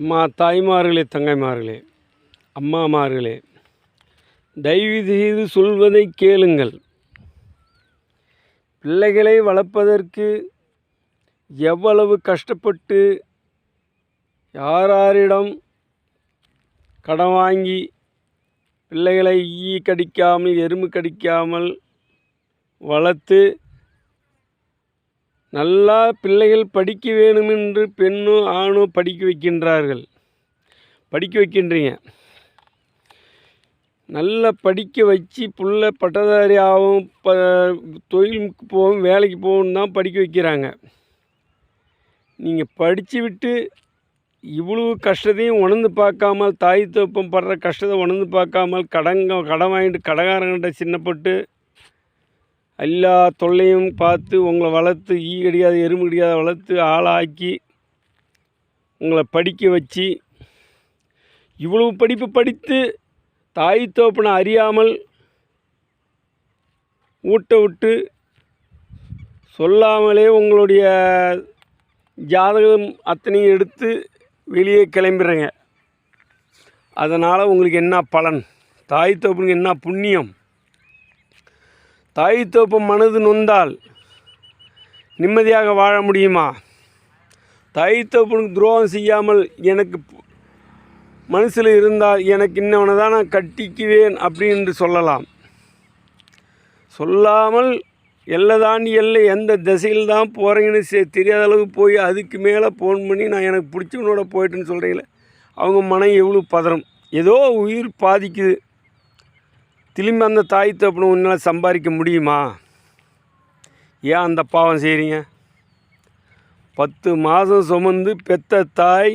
அம்மா தாய்மார்களே, தங்கைமார்களே, அம்மாமார்களே, தயவு செய்து சொல்வதை கேளுங்கள். பிள்ளைகளை வளர்ப்பதற்கு எவ்வளவு கஷ்டப்பட்டு யாரிடம் கடன் வாங்கி பிள்ளைகளை ஈ கடிக்காமல் எறும்பு கடிக்காமல் வளர்த்து நல்லா பிள்ளைகள் படிக்க வேணுமென்று பெண்ணோ ஆணோ படிக்க வைக்கின்றீங்க. நல்லா படிக்க வச்சு புள்ள பட்டதாரி ஆகும், தொழிலுக்கு போகும், வேலைக்கு போகணும் தான் படிக்க வைக்கிறாங்க. நீங்கள் படித்து விட்டு இவ்வளவு கஷ்டத்தையும் உணர்ந்து பார்க்காமல், தாய் தகப்பன் படுற கஷ்டத்தை உணர்ந்து பார்க்காமல் கடன் வாங்கிட்டு கடகாரங்கிட்ட சின்னப்பட்டு எல்லா தொல்லையும் பார்த்து உங்களை வளர்த்து ஈ கடிக்காத எறும்பு கடிக்காத வளர்த்து ஆளாக்கி உங்களை படிக்க வச்சு இவ்வளவு படிப்பு படித்து தாய் தகப்பனை அறியாமல் ஊட்ட விட்டு சொல்லாமலே உங்களுடைய ஜாதகம் அத்தனையும் எடுத்து வெளியே கிளம்பிடுறேங்க. அதனால் உங்களுக்கு என்ன பலன்? தாய் தகப்பனுக்கு என்ன புண்ணியம்? தாய் தகப்பன் மனது நொந்தால் நிம்மதியாக வாழ முடியுமா? தாய் தகப்பனுக்கு துரோகம் செய்யாமல் எனக்கு மனசில் இருந்தால் எனக்கு இன்னவனை தான் நான் கட்டிக்குவேன் அப்படின்னு சொல்லலாம். சொல்லாமல் எல்லை தாண்டி எல்லை எந்த திசையில் தான் போகிறீங்கன்னு தெரியாத அளவுக்கு போய் அதுக்கு மேலே ஃபோன் பண்ணி நான் எனக்கு பிடிச்சவனோட போயிட்டுன்னு சொல்கிறீங்களே, அவங்க மனம் எவ்வளோ பதறும். ஏதோ உயிர் பாதிக்குது. திரும்பி அந்த தாய் தகப்பனை உன்னால் சம்பாதிக்க முடியுமா? ஏன் அந்த பாவம் செய்கிறீங்க? 10 மாதம் சுமந்து பெத்த தாய்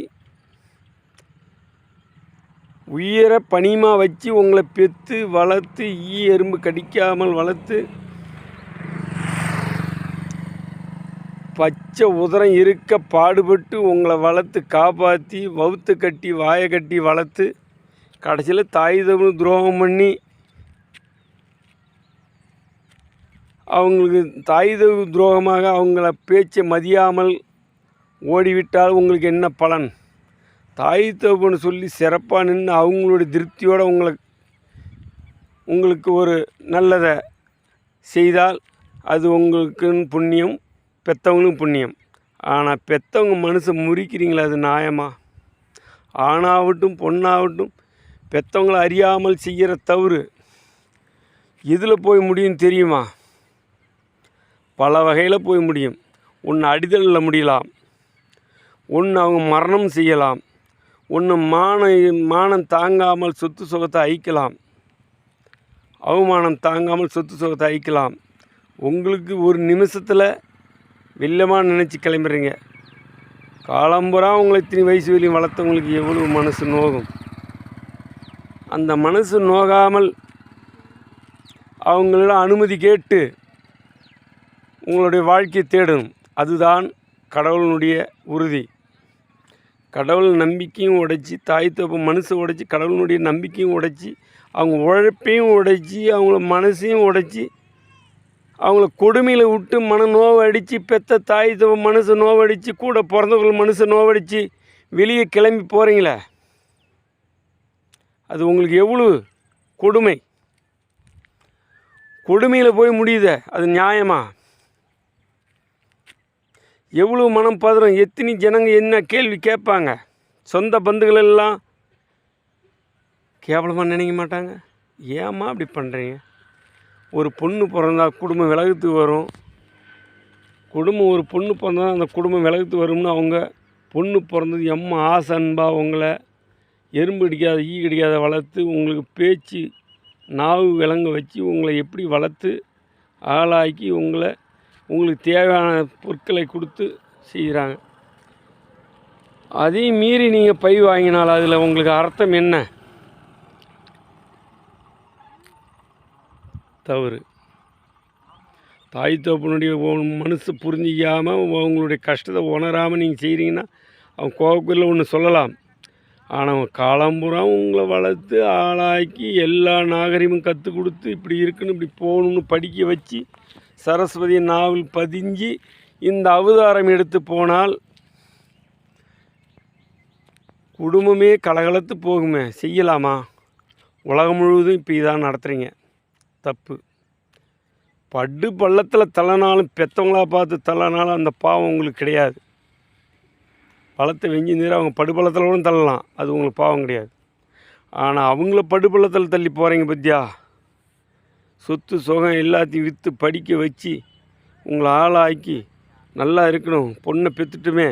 உயிரை பணியமாக வச்சு உங்களை பெற்று வளர்த்து ஈ எறும்பு கடிக்காமல் வளர்த்து பச்சை உதரம் இருக்க பாடுபட்டு உங்களை வளர்த்து காப்பாற்றி வவுத்து கட்டி வாயை கட்டி வளர்த்து கடைசியில் தாய் தகப்பனுக்கு துரோகம் பண்ணி அவங்களுக்கு தாய் தகப்பனுக்கு துரோகமாக அவங்கள பேச்சை மதியாமல் ஓடிவிட்டால் உங்களுக்கு என்ன பலன்? தாய் தகப்பன்னு சொல்லி சிறப்பாக நின்று அவங்களுடைய திருப்தியோடு உங்களுக்கு ஒரு நல்லதை செய்தால் அது உங்களுக்குன்னு புண்ணியம், பெற்றவங்களுக்கும் புண்ணியம். ஆனால் பெற்றவங்க மனசை முறிக்கிறீங்களா? அது நியாயமா? ஆணாகட்டும் பொண்ணாகட்டும் பெற்றவங்களை அறியாமல் செய்கிற தவறு எதில் போய் முடியும் தெரியுமா? பல வகையில் போய் முடியும். ஒன்று அடிதலில் முடியலாம், ஒன்று அவங்க மரணம் செய்யலாம், ஒன்று மானம் தாங்காமல் சொத்து சுகத்தை அழிக்கலாம், அவமானம் தாங்காமல் சொத்து சுகத்தை அழிக்கலாம். உங்களுக்கு ஒரு நிமிஷத்தில் வெள்ளமாக நினச்சி கிளம்புறீங்க. காலம்புறா உங்களை இத்தனை வயசு வரையும் வளர்த்தவங்களுக்கு எவ்வளோ மனசு நோகும். அந்த மனசு நோகாமல் அவங்களிடம் அனுமதி கேட்டு உங்களுடைய வாழ்க்கையை தேடணும். அதுதான் கடவுளுடைய உறுதி. கடவுள் நம்பிக்கையும் உடைச்சி, தாய் தகப்பன் மனசை உடைச்சி, கடவுளுடைய நம்பிக்கையும் உடைச்சி, அவங்க உழைப்பையும் உடைச்சி, அவங்கள மனசையும் உடைச்சி, அவங்கள கொடுமையில் விட்டு மன நோவடித்து பெற்ற தாய் தகப்பன் மனசை நோவடித்து, கூட பிறந்தவர்கள் மனசை நோவடித்து வெளியே கிளம்பி போகிறீங்களே, அது உங்களுக்கு எவ்வளோ கொடுமை. கொடுமையில் போய் முடியுதே, அது நியாயமா? எவ்வளோ மனம் பதறும். எத்தனை ஜனங்க என்ன கேள்வி கேட்பாங்க. சொந்த பந்துகள் எல்லாம் கேவலமாக நினைக்க மாட்டாங்க. ஏம்மா அப்படி பண்ணுறீங்க? ஒரு பொண்ணு பிறந்தா குடும்பம் விலகத்து வரும். ஒரு பொண்ணு பிறந்தா அந்த குடும்பம் விலகத்து வரும்னு அவங்க பொண்ணு பிறந்தது எம்மா ஆசை அன்பா உங்களை எறும்பு கடிக்காத ஈ கடிக்காத வளர்த்து உங்களுக்கு பேச்சு நாவு விலங்க வச்சு உங்களை எப்படி வளர்த்து ஆளாக்கி உங்களுக்கு தேவையான பொருட்களை கொடுத்து செய்கிறாங்க. அதையும் மீறி நீங்கள் பை வாங்கினால் அதில் உங்களுக்கு அர்த்தம் என்ன? தவறு. தாய் தகப்பனுடைய மனசு புரிஞ்சிக்காமல் உங்களுடைய கஷ்டத்தை உணராமல் நீங்கள் செய்கிறீங்கன்னா அவங்க கோவக்குள்ள ஒன்று சொல்லலாம். ஆனால் காலம்புறம் உங்களை வளர்த்து ஆளாக்கி எல்லா நாகரிகமும் கற்றுக் கொடுத்து இப்படி இருக்குன்னு இப்படி போகணுன்னு படிக்க வச்சு சரஸ்வதி நாவல் பதிஞ்சு இந்த அவதாரம் எடுத்து போனால் குடும்பமே கலகலத்து போகுமே, செய்யலாமா? உலகம் முழுவதும் இப்போ இதான் நடத்துகிறீங்க. தப்பு. படு பள்ளத்தில் தள்ளனாலும் பெற்றவங்களா பார்த்து தள்ளனாலும் அந்த பாவம் உங்களுக்கு கிடையாது. பள்ளத்தை வெஞ்சி நீர் அவங்க படுபள்ளத்தில் கூட தள்ளலாம், அது உங்களுக்கு பாவம் கிடையாது. ஆனால் அவங்கள படுபள்ளத்தில் தள்ளி போகிறீங்க பத்தியா? சொத்து சுகம் எல்லாத்தையும் விற்று படிக்க வச்சு உங்களை ஆளாக்கி நல்லா இருக்கணும், பொண்ணை பெற்றுட்டுமே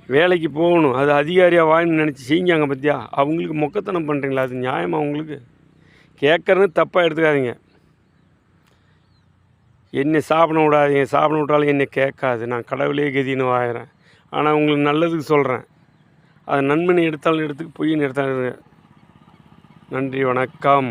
வேலைக்கு போகணும், அது அதிகாரியாக வாங்கணும்னு நினச்சி செஞ்சாங்க பத்தியா? அவங்களுக்கு மொக்கத்தனம் பண்ணுறீங்களா? அது நியாயமா உங்களுக்கு? கேட்குறன்னு தப்பாக எடுத்துக்காதீங்க. என்னை சாப்பிட விடாதீங்க, சாப்பிட விட்டாலும் என்னை கேட்காது, நான் கடவுளே கதின்னு வாயிறேன். ஆனால் உங்களுக்கு நல்லதுக்கு சொல்கிறேன். அது நன்மைன்னு எடுத்தாலும் எடுத்துக்கு, பொய்ன்னு எடுத்தாலும். நன்றி, வணக்கம்.